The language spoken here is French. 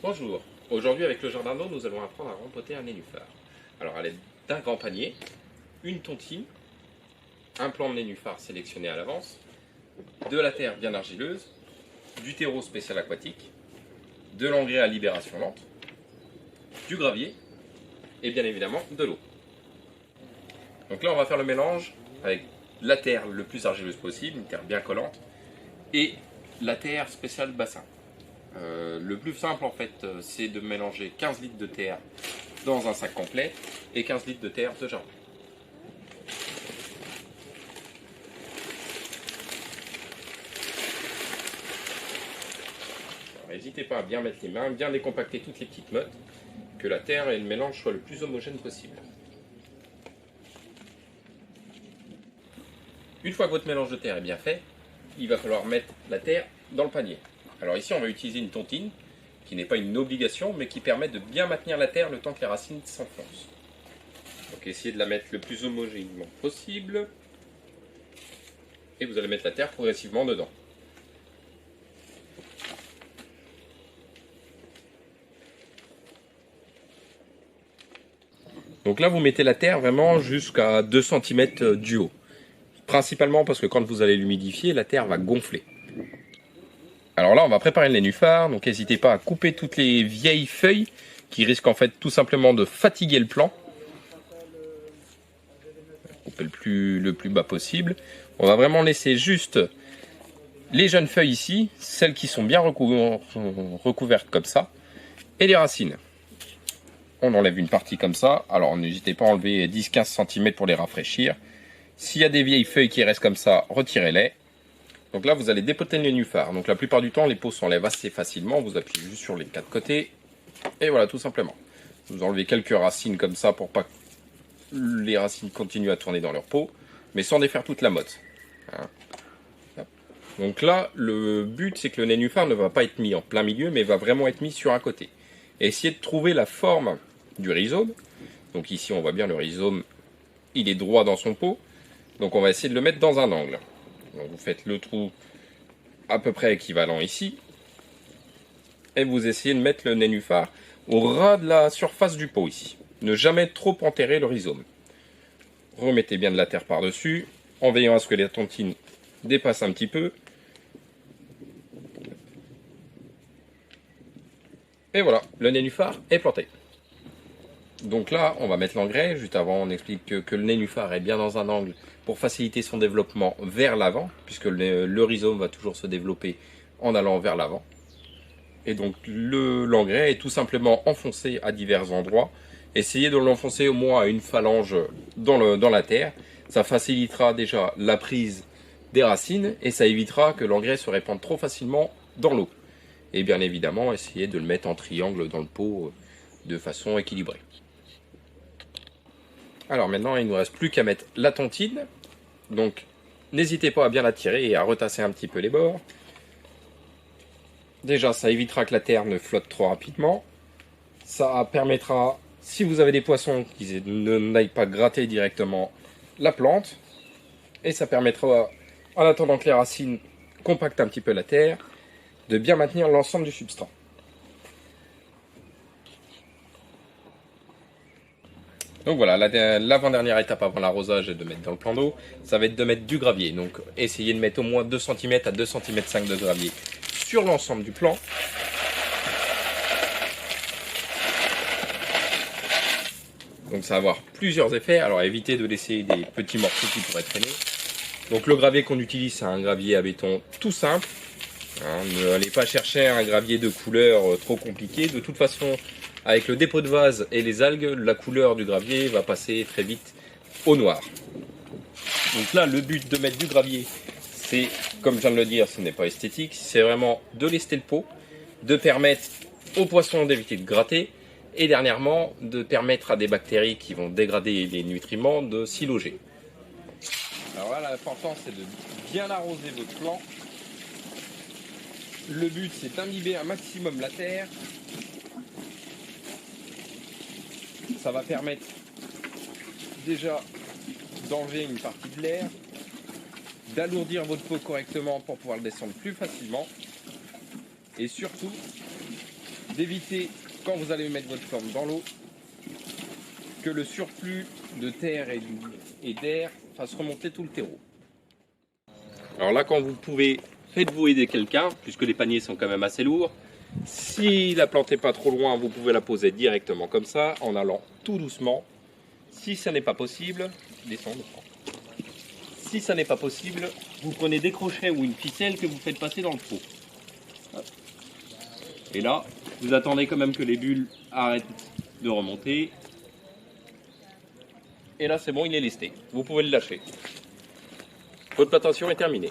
Bonjour, aujourd'hui avec le jardin d'eau, nous allons apprendre à rempoter un nénuphar. Alors à l'aide d'un grand panier, une tontine, un plant de nénuphar sélectionné à l'avance, de la terre bien argileuse, du terreau spécial aquatique, de l'engrais à libération lente, du gravier et bien évidemment de l'eau. Donc là on va faire le mélange avec la terre le plus argileuse possible, une terre bien collante, et la terre spéciale bassin. Le plus simple en fait c'est de mélanger 15 litres de terre dans un sac complet et 15 litres de terre de jardin. N'hésitez pas à bien mettre les mains, bien décompacter toutes les petites mottes, que la terre et le mélange soient le plus homogène possible. Une fois que votre mélange de terre est bien fait, il va falloir mettre la terre dans le panier. Alors ici on va utiliser une tontine, qui n'est pas une obligation, mais qui permet de bien maintenir la terre le temps que les racines s'enfoncent. Donc essayez de la mettre le plus homogènement possible, et vous allez mettre la terre progressivement dedans. Donc là vous mettez la terre vraiment jusqu'à 2 cm du haut. Principalement parce que quand vous allez l'humidifier, la terre va gonfler. Alors là, on va préparer le nénuphar, donc n'hésitez pas à couper toutes les vieilles feuilles qui risquent en fait tout simplement de fatiguer le plant. Couper le plus bas possible. On va vraiment laisser juste les jeunes feuilles ici, celles qui sont bien recouvertes comme ça, et les racines. On enlève une partie comme ça, alors n'hésitez pas à enlever 10-15 cm pour les rafraîchir. S'il y a des vieilles feuilles qui restent comme ça, retirez-les. Donc là, vous allez dépoter le nénuphar. Donc la plupart du temps, les peaux s'enlèvent assez facilement. Vous appuyez juste sur les 4 côtés. Et voilà, tout simplement. Vous enlevez quelques racines comme ça pour pas que les racines continuent à tourner dans leur peau, mais sans défaire toute la motte. Donc là, le but, c'est que le nénuphar ne va pas être mis en plein milieu, mais va vraiment être mis sur un côté. Et essayez de trouver la forme du rhizome. Donc ici, on voit bien le rhizome, il est droit dans son pot. Donc on va essayer de le mettre dans un angle. Donc vous faites le trou à peu près équivalent ici. Et vous essayez de mettre le nénuphar au ras de la surface du pot ici. Ne jamais trop enterrer le rhizome. Remettez bien de la terre par-dessus, en veillant à ce que la tontine dépasse un petit peu. Et voilà, le nénuphar est planté. Donc là, on va mettre l'engrais. Juste avant, on explique que le nénuphar est bien dans un angle pour faciliter son développement vers l'avant, puisque le rhizome va toujours se développer en allant vers l'avant. Et donc l'engrais est tout simplement enfoncé à divers endroits. Essayez de l'enfoncer au moins à une phalange dans la terre. Ça facilitera déjà la prise des racines et ça évitera que l'engrais se répande trop facilement dans l'eau. Et bien évidemment, essayez de le mettre en triangle dans le pot de façon équilibrée. Alors maintenant, il ne nous reste plus qu'à mettre la tontine. Donc, n'hésitez pas à bien la tirer et à retasser un petit peu les bords. Déjà, ça évitera que la terre ne flotte trop rapidement. Ça permettra, si vous avez des poissons, qu'ils n'aillent pas gratter directement la plante. Et ça permettra, en attendant que les racines compactent un petit peu la terre, de bien maintenir l'ensemble du substrat. Donc voilà, l'avant-dernière étape avant l'arrosage est de mettre dans le plan d'eau, ça va être de mettre du gravier. Donc essayez de mettre au moins 2 cm à 2 cm 5 de gravier sur l'ensemble du plan. Donc ça va avoir plusieurs effets, alors évitez de laisser des petits morceaux qui pourraient traîner. Donc le gravier qu'on utilise, c'est un gravier à béton tout simple. Ne allez pas chercher un gravier de couleur trop compliqué. De toute façon, avec le dépôt de vase et les algues, la couleur du gravier va passer très vite au noir. Donc là, le but de mettre du gravier, c'est, comme je viens de le dire, ce n'est pas esthétique, c'est vraiment de lester le pot, de permettre aux poissons d'éviter de gratter, et dernièrement, de permettre à des bactéries qui vont dégrader les nutriments de s'y loger. Alors là, l'important, c'est de bien arroser votre plant. Le but, c'est d'imbiber un maximum la terre. Ça va permettre déjà d'enlever une partie de l'air, d'alourdir votre pot correctement pour pouvoir le descendre plus facilement, et surtout d'éviter, quand vous allez mettre votre plante dans l'eau, que le surplus de terre et d'air fasse remonter tout le terreau. Alors là, quand vous pouvez, faites-vous aider quelqu'un, puisque les paniers sont quand même assez lourds. Si la plante n'est pas trop loin, vous pouvez la poser directement comme ça, en allant tout doucement. Si ça n'est pas possible, descendez. Si ça n'est pas possible, vous prenez des crochets ou une ficelle que vous faites passer dans le pot. Et là, vous attendez quand même que les bulles arrêtent de remonter. Et là, c'est bon, il est lesté. Vous pouvez le lâcher. Votre plantation est terminée.